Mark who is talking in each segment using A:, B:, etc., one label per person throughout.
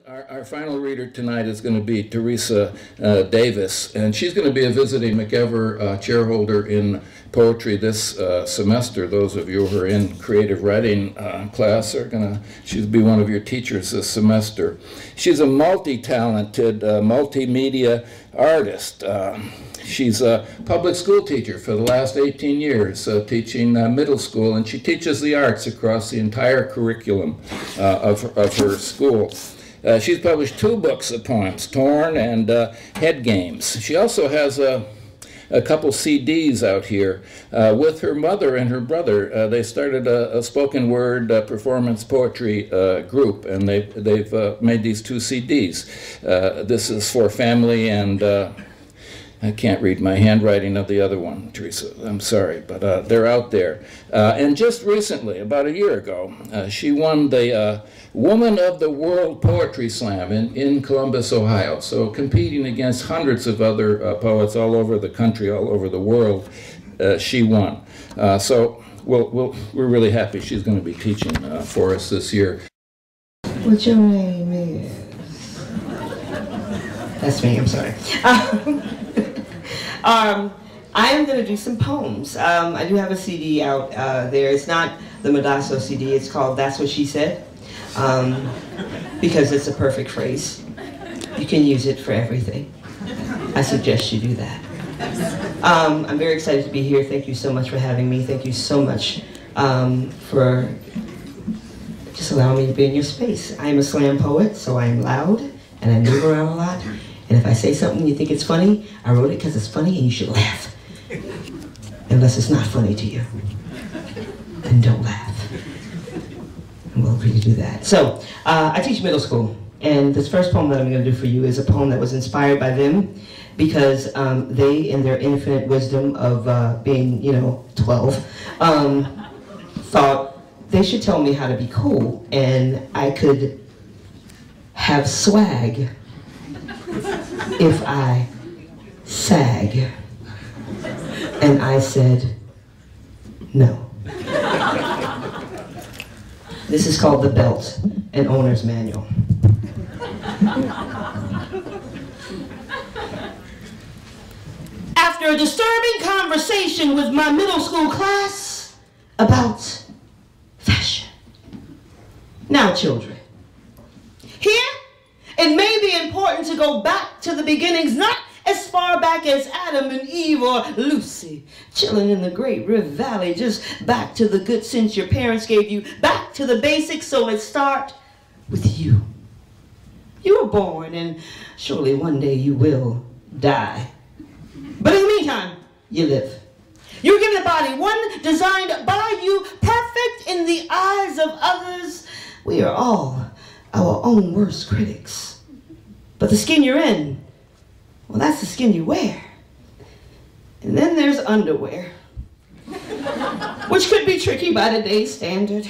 A: Our final reader tonight is going to be Theresa Davis, and she's going to be a visiting McEver chairholder in poetry this semester. Those of you who are in creative writing class she'll be one of your teachers this semester. She's a multi-talented multimedia artist. She's a public school teacher for the last 18 years, teaching middle school, and she teaches the arts across the entire curriculum of her school. She's published 2 books of poems, Torn and Head Games. She also has a couple CDs out here with her mother and her brother. They started a spoken word performance poetry group, and they've made these 2 CDs. This is for family and I can't read my handwriting of the other one, Theresa. I'm sorry, but they're out there. And just recently, about a year ago, she won the Woman of the World Poetry Slam in Columbus, Ohio. So competing against hundreds of other poets all over the country, all over the world, she won. So we're really happy she's going to be teaching for us this year.
B: What's your name is? That's me, I'm sorry. I'm going to do some poems. I do have a CD out there. It's not the Modasso CD. It's called That's What She Said, because it's a perfect phrase. You can use it for everything. I suggest you do that. I'm very excited to be here. Thank you so much for having me. Thank you so much for just allowing me to be in your space. I am a slam poet, so I am loud, and I move around a lot. And if I say something you think it's funny, I wrote it because it's funny and you should laugh. Unless it's not funny to you, then don't laugh. And we'll agree to do that. So, I teach middle school, and this first poem that I'm going to do for you is a poem that was inspired by them because they, in their infinite wisdom of being, 12, thought they should tell me how to be cool, and I could have swag if I sag. And I said, no. This is called The Belt, an Owner's Manual. After a disturbing conversation with my middle school class about fashion. Now, children, here it may be important to go back to the beginnings, not as far back as Adam and Eve or Lucy, chilling in the Great Rift Valley, just back to the good sense your parents gave you, back to the basics. So let's start with you. You were born, and surely one day you will die. But in the meantime, you live. You're given a body, one designed by you, perfect in the eyes of others. We are all our own worst critics. But the skin you're in, well, that's the skin you wear. And then there's underwear, which could be tricky by today's standard.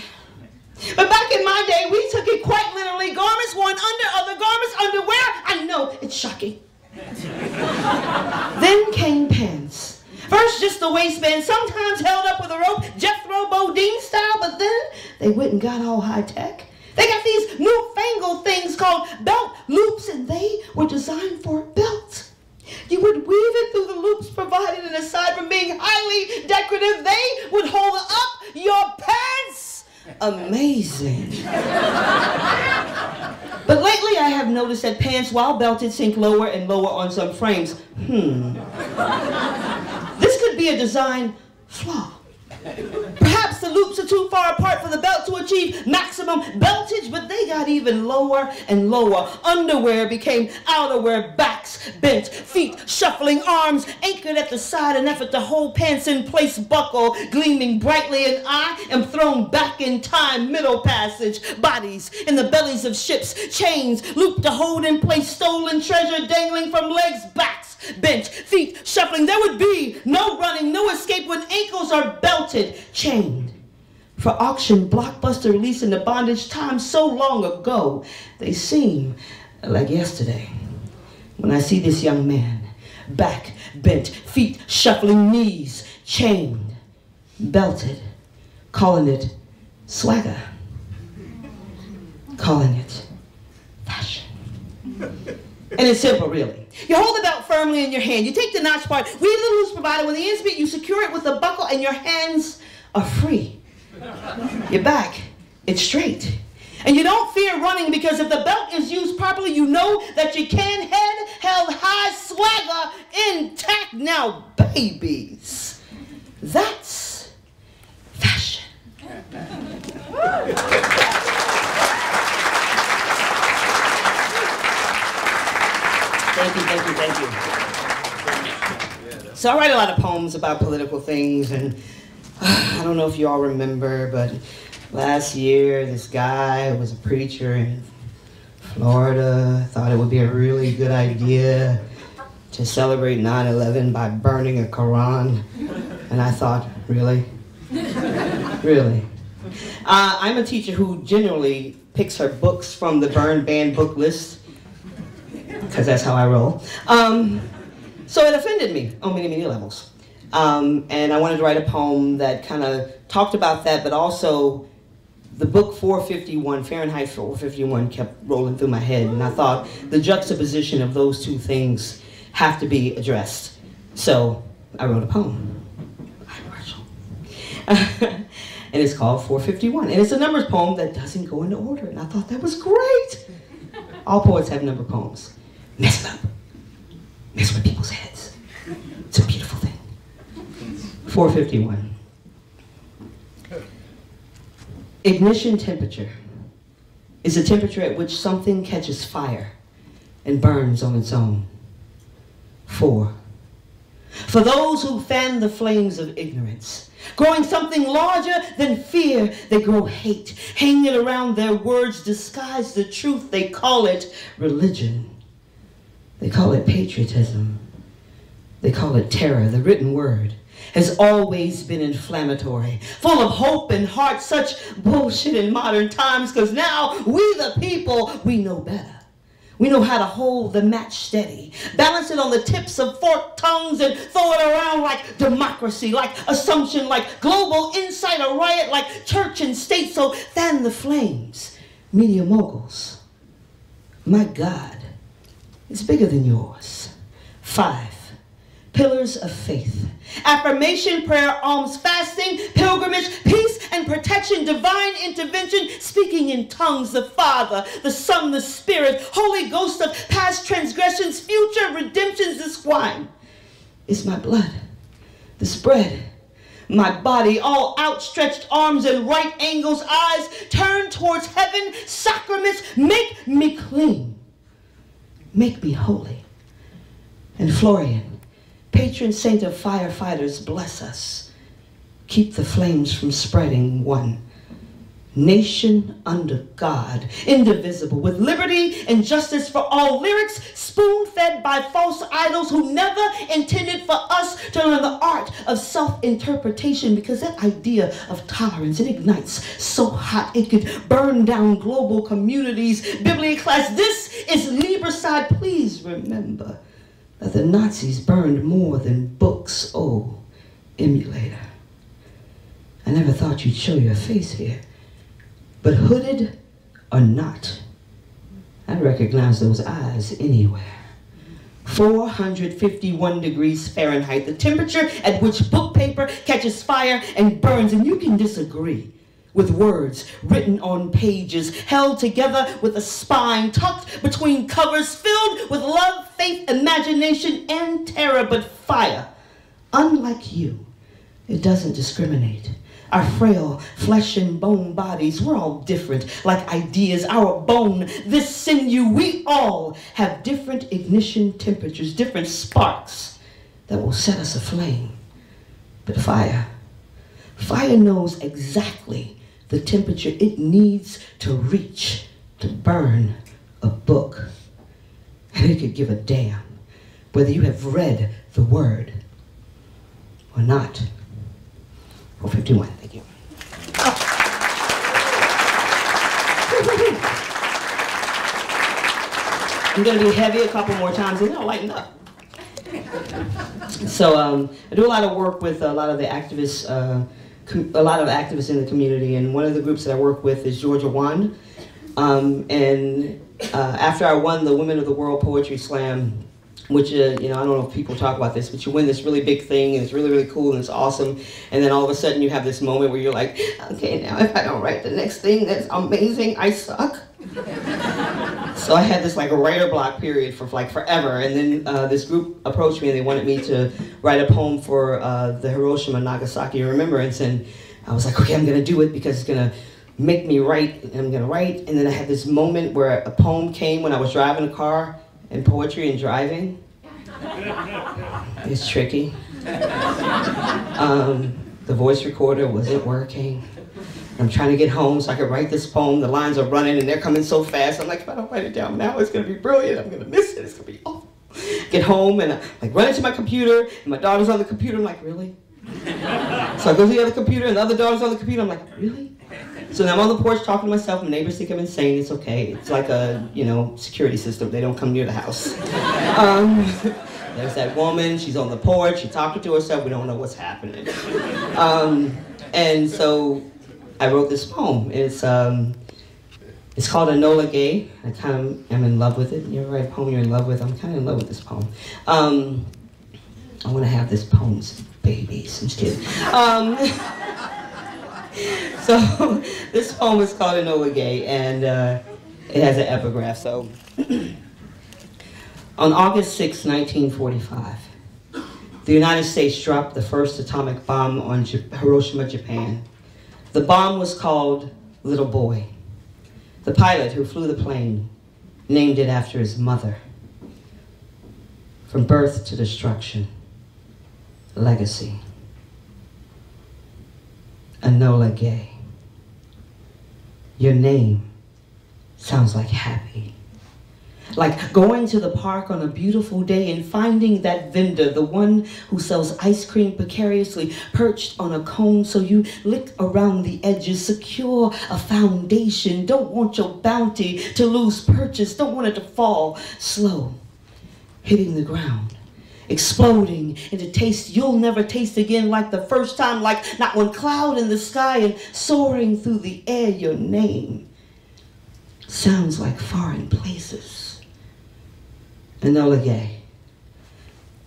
B: But back in my day, we took it quite literally. Garments worn under other garments, underwear. I know, it's shocking. Then came pants. First, just the waistband, sometimes held up with a rope, Jethro Bodine style, but then they went and got all high-tech. They got these newfangled things called belt loops, and they were designed for belts. You would weave it through the loops provided, and aside from being highly decorative, they would hold up your pants. Amazing. But lately I have noticed that pants, while belted, sink lower and lower on some frames. This could be a design flaw. Perhaps the loops are too far apart for the belt to achieve maximum beltage, but they got even lower and lower. Underwear became outerwear, backs bent, feet shuffling, arms anchored at the side, an effort to hold pants in place, buckle gleaming brightly, and I am thrown back in time, middle passage, bodies in the bellies of ships, chains looped to hold in place, stolen treasure dangling from legs, backs bent, feet shuffling. There would be no running, no escape when ankles are belted, chained. For auction, blockbuster release into bondage time so long ago, they seem like yesterday. When I see this young man, back bent, feet shuffling, knees chained, belted, calling it swagger, calling it fashion. And it's simple, really. You hold the belt firmly in your hand. You take the notch part, weave the loose provided. When the ends meet, you secure it with a buckle, and your hands are free. Your back, it's straight. And you don't fear running, because if the belt is used properly, you know that you can head held high, swagger intact. Now, babies, that's fashion. Thank you. So I write a lot of poems about political things, and I don't know if you all remember, but last year this guy who was a preacher in Florida thought it would be a really good idea to celebrate 9/11 by burning a Quran. And I thought, really? Really? I'm a teacher who generally picks her books from the burn ban book list, because that's how I roll. So it offended me on many, many levels. And I wanted to write a poem that kind of talked about that, but also the book 451, Fahrenheit 451, kept rolling through my head. And I thought the juxtaposition of those two things have to be addressed. So I wrote a poem. Hi, Marshall. And it's called 451. And it's a numbers poem that doesn't go into order. And I thought that was great. All poets have number poems. Mess it up. Mess with people's heads. It's a beautiful thing. 451. Ignition temperature is a temperature at which something catches fire and burns on its own. 4. For those who fan the flames of ignorance, growing something larger than fear, they grow hate, hanging around their words, disguise the truth. They call it religion. They call it patriotism. They call it terror. The written word has always been inflammatory, full of hope and heart. Such bullshit in modern times, because now we the people, we know better. We know how to hold the match steady, balance it on the tips of forked tongues, and throw it around like democracy, like assumption, like global insight, a riot, like church and state. So fan the flames, media moguls. My God is bigger than yours. 5. Pillars of faith. Affirmation, prayer, alms, fasting, pilgrimage, peace and protection, divine intervention, speaking in tongues, the Father, the Son, the Spirit, Holy Ghost of past transgressions, future redemptions. This wine is my blood, this bread, my body, all outstretched arms and right angles, eyes turned towards heaven, sacraments, make me clean, make me holy. And Florian, patron saint of firefighters, bless us. Keep the flames from spreading. 1. Nation under God, indivisible, with liberty and justice for all. Lyrics spoon-fed by false idols who never intended for us to learn the art of self-interpretation, because that idea of tolerance, it ignites so hot it could burn down global communities. Biblia class, this is Libricide. Please remember that the Nazis burned more than books. Oh, emulator. I never thought you'd show your face here, but hooded or not, I recognize those eyes anywhere. 451 degrees Fahrenheit, the temperature at which book paper catches fire and burns. And you can disagree with words written on pages, held together with a spine, tucked between covers, filled with love, faith, imagination, and terror. But fire, unlike you, it doesn't discriminate. Our frail flesh and bone bodies, we're all different, like ideas. Our bone, this sinew, we all have different ignition temperatures, different sparks that will set us aflame. But fire knows exactly the temperature it needs to reach to burn a book. And it could give a damn whether you have read the word or not. 451, thank you. I'm going to be heavy a couple more times and then I'll lighten up. So I do a lot of work with a lot of the activists, in the community, and one of the groups that I work with is Georgia Wand. And after I won the Women of the World Poetry Slam, which, I don't know if people talk about this, but you win this really big thing, and it's really, really cool, and it's awesome, and then all of a sudden you have this moment where you're like, okay, now if I don't write the next thing that's amazing, I suck. So I had this like a writer block period for like forever, and then this group approached me and they wanted me to write a poem for the Hiroshima Nagasaki Remembrance, and I was like, okay, I'm gonna do it because it's gonna make me write, and I'm gonna write. And then I had this moment where a poem came when I was driving a car, and poetry and driving, it's tricky. The voice recorder wasn't working. I'm trying to get home so I could write this poem. The lines are running and they're coming so fast. I'm like, if I don't write it down now, it's gonna be brilliant. I'm gonna miss it, it's gonna be awful. Get home and I like run into my computer and my daughter's on the computer. I'm like, really? So I go to the other computer and the other daughter's on the computer. I'm like, really? So now I'm on the porch talking to myself. My neighbors think I'm insane. It's okay. It's like a, security system. They don't come near the house. There's that woman. She's on the porch. She's talking to herself. We don't know what's happening. And so I wrote this poem. It's called Enola Gay. I kind of am in love with it. You ever write a poem you're in love with? I'm kind of in love with this poem. I want to have this poem's babies. I'm just kidding. So this poem is called Enola Gay, and it has an epigraph. So on August 6, 1945, the United States dropped the first atomic bomb on Hiroshima, Japan. The bomb was called Little Boy. The pilot who flew the plane named it after his mother. From birth to destruction, legacy. Enola Gay. Your name sounds like happy. Like going to the park on a beautiful day and finding that vendor, the one who sells ice cream precariously perched on a cone so you lick around the edges, secure a foundation, don't want your bounty to lose purchase, don't want it to fall slow, hitting the ground, exploding into taste you'll never taste again, like the first time, like not one cloud in the sky, and soaring through the air. Your name sounds like foreign places. Enola Gay.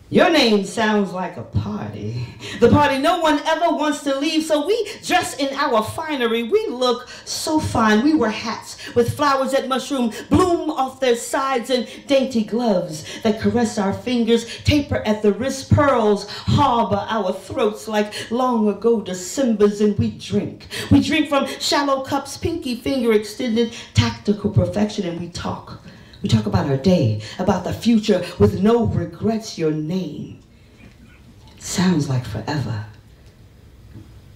B: Your name sounds like a party. The party no one ever wants to leave, so we dress in our finery. We look so fine. We wear hats with flowers that mushroom bloom off their sides, and dainty gloves that caress our fingers, taper at the wrist, pearls harbor our throats like long ago Decembers, and we drink. We drink from shallow cups, pinky finger extended, tactical perfection, and we talk. We talk about our day, about the future with no regrets. Your name sounds like forever.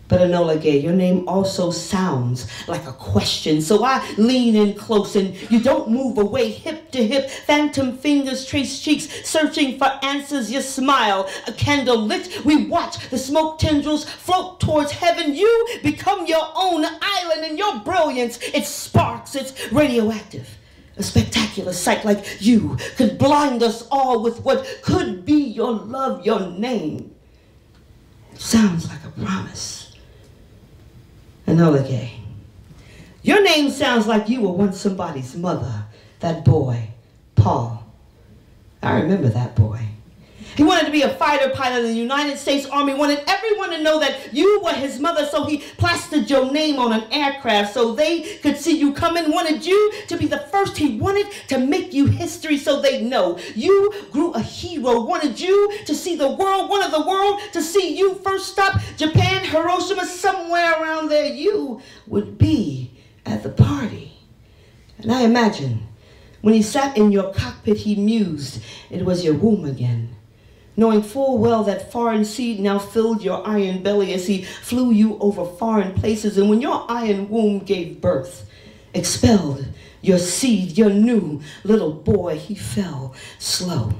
B: But Enola Gay, your name also sounds like a question. So I lean in close and you don't move away, hip to hip. Phantom fingers trace cheeks, searching for answers. You smile, a candle lit. We watch the smoke tendrils float towards heaven. You become your own island, and your brilliance, it sparks, it's radioactive. A spectacular sight, like you could blind us all with what could be your love. Your name sounds like a promise. Enola Gay. Your name sounds like you were once somebody's mother. That boy, Paul. I remember that boy. He wanted to be a fighter pilot in the United States Army, wanted everyone to know that you were his mother, so he plastered your name on an aircraft so they could see you coming, wanted you to be the first. He wanted to make you history so they know you grew a hero, wanted you to see the world, wanted the world to see you first stop Japan, Hiroshima, somewhere around there you would be at the party. And I imagine when he sat in your cockpit, he mused, it was your womb again. Knowing full well that foreign seed now filled your iron belly as he flew you over foreign places. And when your iron womb gave birth, expelled your seed, your new little boy, he fell slow,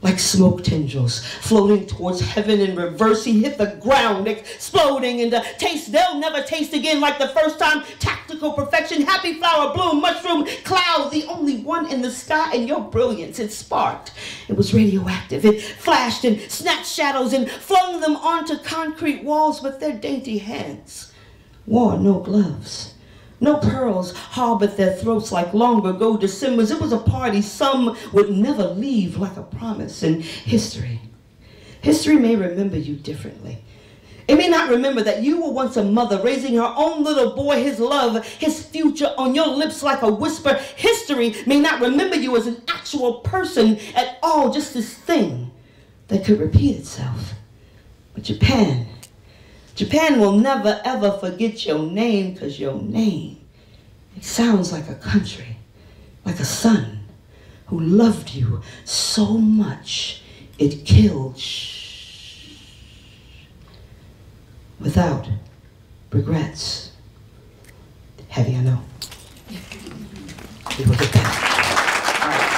B: like smoke tendrils floating towards heaven in reverse. He hit the ground, exploding into taste they'll never taste again, like the first time. Tactical perfection, happy flower, bloom, mushroom, cloud, the only one in the sky. And your brilliance, it sparked. It was radioactive. It flashed and snatched shadows and flung them onto concrete walls, but their dainty hands wore no gloves. No pearls harbored their throats like long ago Decembers. It was a party some would never leave, like a promise. And history may remember you differently. It may not remember that you were once a mother raising her own little boy, his love, his future on your lips like a whisper. History may not remember you as an actual person at all, just this thing that could repeat itself. But Japan will never ever forget your name, because your name, it sounds like a country, like a son who loved you so much it killed without regrets. Heavy, I know. We will get that. All right.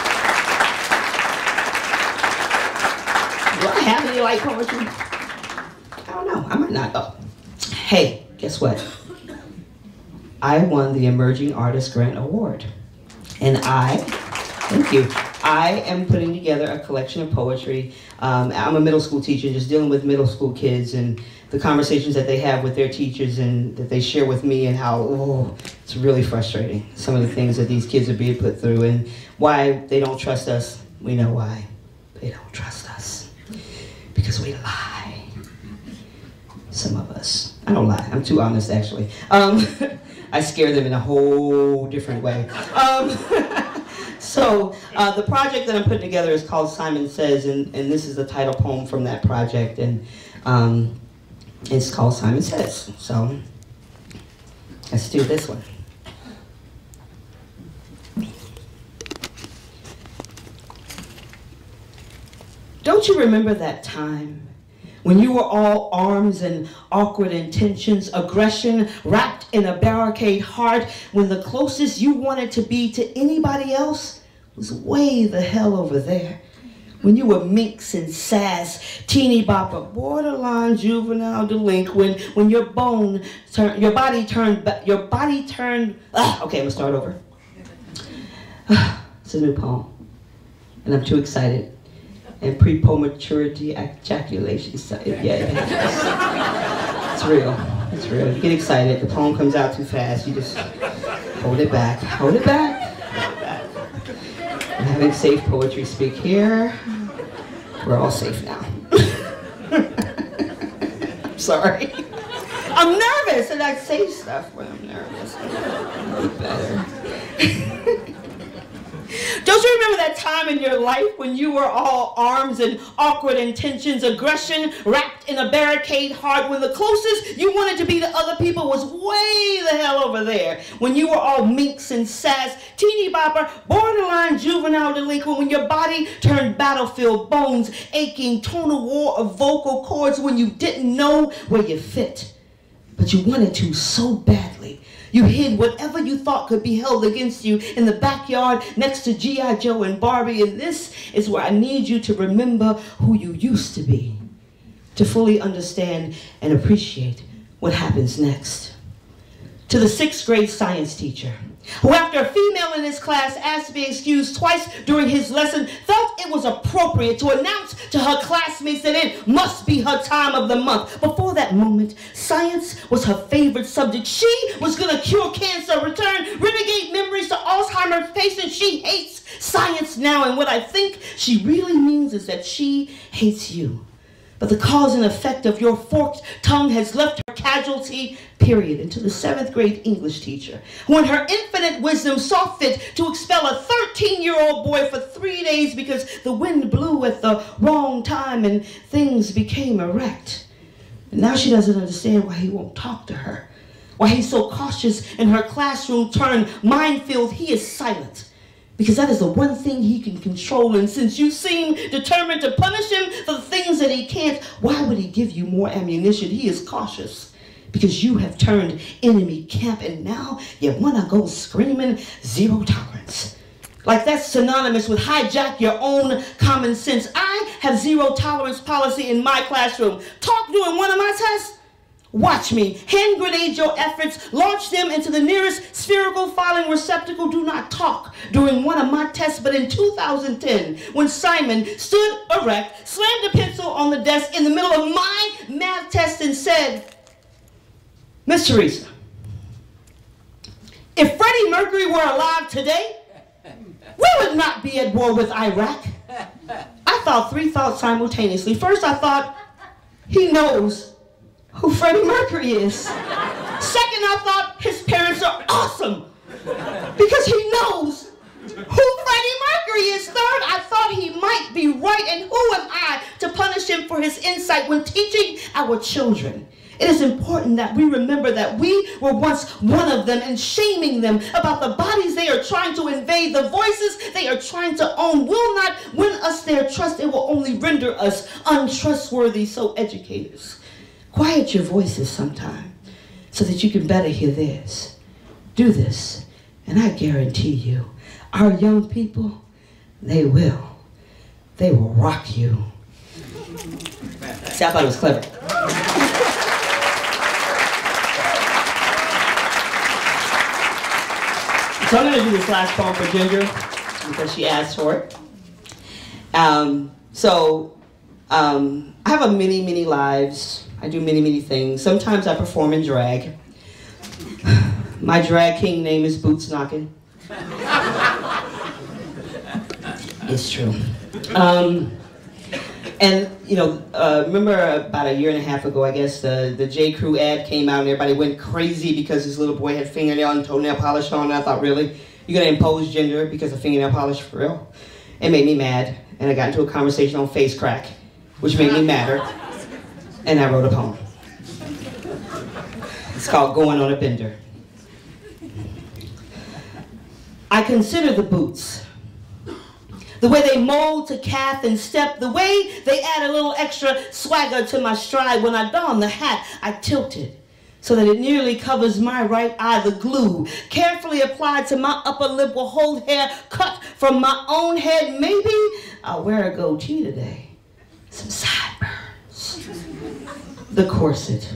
B: Do I have any light poetry? I don't know. I might not. Oh. Hey, guess what? I won the Emerging Artist Grant Award. And thank you. I am putting together a collection of poetry. I'm a middle school teacher, just dealing with middle school kids and the conversations that they have with their teachers and that they share with me, and how, it's really frustrating. Some of the things that these kids are being put through and why they don't trust us. We know why. They don't trust us. Because we lie. Some of us. I don't lie. I'm too honest, actually. I scare them in a whole different way. So the project that I'm putting together is called Simon Says, and this is the title poem from that project, and it's called Simon Says. So let's do this one. Don't you remember that time when you were all arms and awkward intentions, aggression wrapped in a barricade heart, when the closest you wanted to be to anybody else was way the hell over there? When you were minx and sass, teeny bopper, borderline juvenile delinquent, when your body turned, okay, I'm gonna start over. It's a new poem, and I'm too excited. And pre-pomaturity ejaculation, yeah, it's real, it's real. You get excited, the poem comes out too fast, you just hold it back, hold it back, hold it back. I'm having safe poetry speak here. We're all safe now. Sorry. I'm nervous, and I say stuff when I'm nervous. It'll be better. Don't you remember that time in your life when you were all arms and awkward intentions, aggression wrapped in a barricade heart, when the closest you wanted to be to other people was way the hell over there? When you were all minx and sass, teeny bopper, borderline juvenile delinquent, when your body turned battlefield, bones aching, tonal war of vocal cords, when you didn't know where you fit, but you wanted to so badly. You hid whatever you thought could be held against you in the backyard next to G.I. Joe and Barbie. And this is where I need you to remember who you used to be, to fully understand and appreciate what happens next. To the 6th grade science teacher, who after a female in his class asked to be excused twice during his lesson, felt it was appropriate to announce to her classmates that it must be her time of the month. Before that moment, science was her favorite subject. She was going to cure cancer, return renegade memories to Alzheimer's patients. She hates science now, and what I think she really means is that she hates you. But the cause and effect of your forked tongue has left her casualty, period. And to the 7th grade English teacher, who in her infinite wisdom saw fit to expel a 13-year-old boy for 3 days because the wind blew at the wrong time and things became erect. And now she doesn't understand why he won't talk to her, why he's so cautious in her classroom turned minefield. He is silent, because that is the one thing he can control. And since you seem determined to punish him for the things that he can't, why would he give you more ammunition? He is cautious because you have turned enemy camp, and now you want to go screaming zero tolerance. Like that's synonymous with hijack your own common sense. I have zero tolerance policy in my classroom. Talk during one of my tests? Watch me hand grenade your efforts, launch them into the nearest spherical filing receptacle. Do not talk during one of my tests. But in 2010, when Simon stood erect, slammed a pencil on the desk in the middle of my math test and said, "Miss Theresa, If Freddie Mercury were alive today, we would not be at war with Iraq. I thought 3 thoughts simultaneously. First, I thought, he knows who Freddie Mercury is. Second, I thought his parents are awesome because he knows who Freddie Mercury is. Third, I thought he might be right, and who am I to punish him for his insight when teaching our children? It is important that we remember that we were once one of them, and shaming them about the bodies they are trying to invade, the voices they are trying to own, will not win us their trust. It will only render us untrustworthy. So educators, quiet your voices sometime so that you can better hear theirs. Do this, and I guarantee you, our young people, they will rock you. See, I thought it was clever. So I'm going to do this last poem for Ginger because she asked for it. I have many lives. I do many things. Sometimes I perform in drag. My drag king name is Boots Knockin'. It's true. Remember about a year and a half ago, I guess, the J. Crew ad came out and everybody went crazy because this little boy had fingernail and toenail polish on. And I thought, really? You're going to impose gender because of fingernail polish? For real? It made me mad. And I got into a conversation on face crack, which made me madder. And I wrote a poem. It's called Going on a Bender. I consider the boots, the way they mold to calf and step, the way they add a little extra swagger to my stride. When I don the hat, I tilt it so that it nearly covers my right eye. The glue, carefully applied to my upper lip, will hold hair cut from my own head. Maybe I'll wear a goatee today, some sideburns. The corset.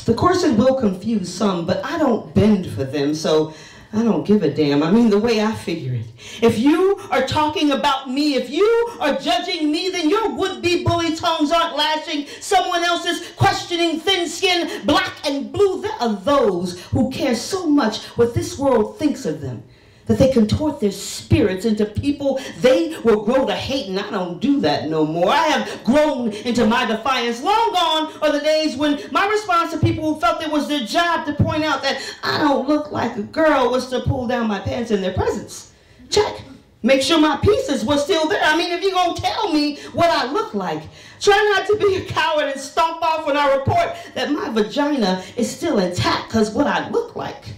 B: The corset will confuse some, but I don't bend for them, so I don't give a damn. I mean, the way I figure it. If you are talking about me, if you are judging me, then your would-be bully tongues aren't lashing someone else's, questioning thin skin, black and blue. There are those who care so much what this world thinks of them that they contort their spirits into people they will grow to hate, and I don't do that no more. I have grown into my defiance. Long gone are the days when my response to people who felt it was their job to point out that I don't look like a girl was to pull down my pants in their presence. Check. Make sure my pieces were still there. I mean, if you're going to tell me what I look like, try not to be a coward and stomp off when I report that my vagina is still intact, because what I look like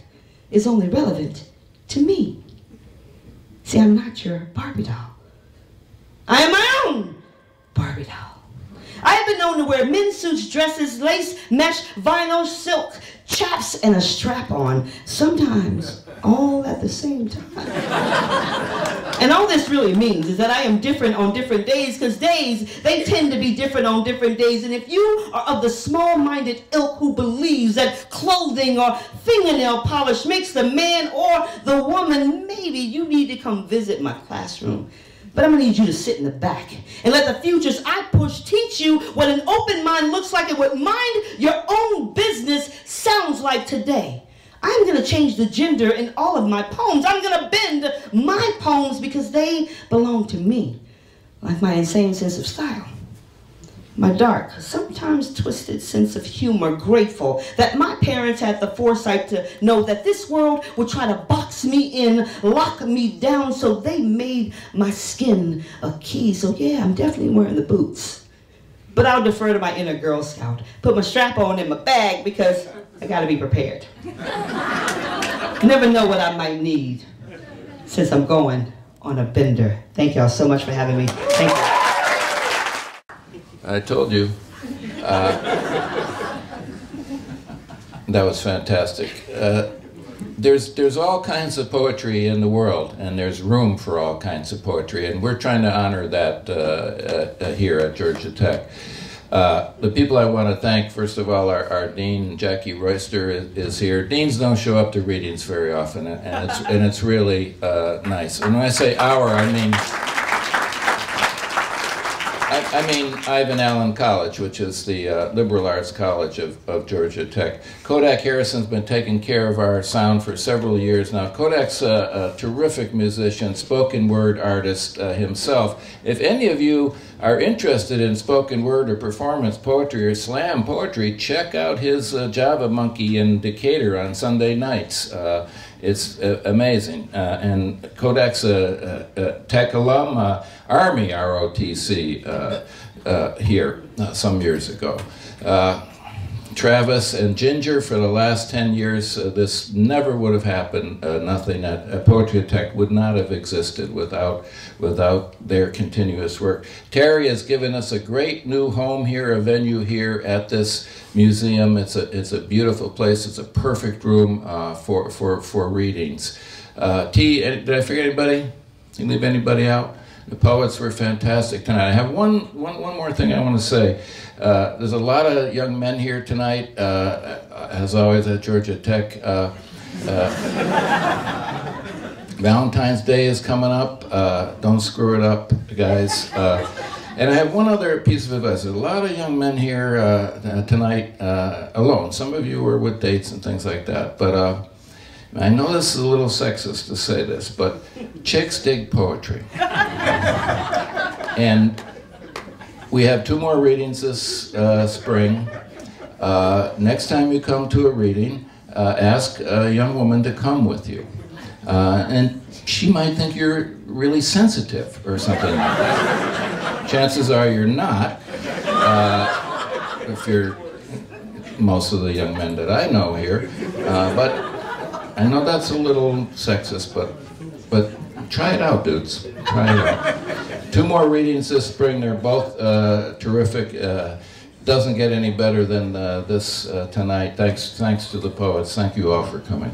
B: is only relevant to me. See, I'm not your Barbie doll. I am my own Barbie doll. I have been known to wear men's suits, dresses, lace, mesh, vinyl, silk, chaps, and a strap-on, sometimes all at the same time. And all this really means is that I am different on different days, because days, they tend to be different on different days. And if you are of the small-minded ilk who believes that clothing or fingernail polish makes the man or the woman, maybe you need to come visit my classroom. But I'm going to need you to sit in the back and let the futures I push teach you what an open mind looks like and what mind your own business sounds like today. I'm going to change the gender in all of my poems. I'm going to bend my poems because they belong to me, like my insane sense of style, my dark, sometimes twisted sense of humor, grateful that my parents had the foresight to know that this world would try to box me in, lock me down, so they made my skin a key. So yeah, I'm definitely wearing the boots. But I'll defer to my inner Girl Scout. Put my strap on in my bag because I gotta be prepared. You never know what I might need since I'm going on a bender. Thank y'all so much for having me. Thank you.
A: I told you. That was fantastic. There's all kinds of poetry in the world, and there's room for all kinds of poetry, and we're trying to honor that here at Georgia Tech. The people I want to thank, first of all, our Dean, Jackie Royster, is here. Deans don't show up to readings very often, and it's really nice. And when I say our, I mean I mean Ivan Allen College, which is the liberal arts college of Georgia Tech. Kodak Harrison's been taking care of our sound for several years now. Kodak's a terrific musician, spoken word artist himself. If any of you are interested in spoken word or performance poetry or slam poetry, check out his Java Monkey in Decatur on Sunday nights. It's amazing. And Kodak's a Tech alum, Army, ROTC, here some years ago. Travis and Ginger, for the last 10 years, this never would have happened. Nothing at Poetry at Tech would not have existed without their continuous work. Terry has given us a great new home here, a venue here at this museum. It's a beautiful place. It's a perfect room for readings. Did I forget anybody? Did you leave anybody out? The poets were fantastic tonight. I have one more thing I want to say. There's a lot of young men here tonight, as always at Georgia Tech. Valentine's Day is coming up. Don't screw it up, guys. And I have one other piece of advice. There's a lot of young men here tonight alone. Some of you are with dates and things like that. But I know this is a little sexist to say this, but chicks dig poetry. And we have 2 more readings this spring. Next time you come to a reading, ask a young woman to come with you. And she might think you're really sensitive or something like that. Chances are you're not, if you're most of the young men that I know here. But I know that's a little sexist, but try it out, dudes. Try it out. 2 more readings this spring. They're both terrific. Doesn't get any better than this tonight. Thanks to the poets. Thank you all for coming.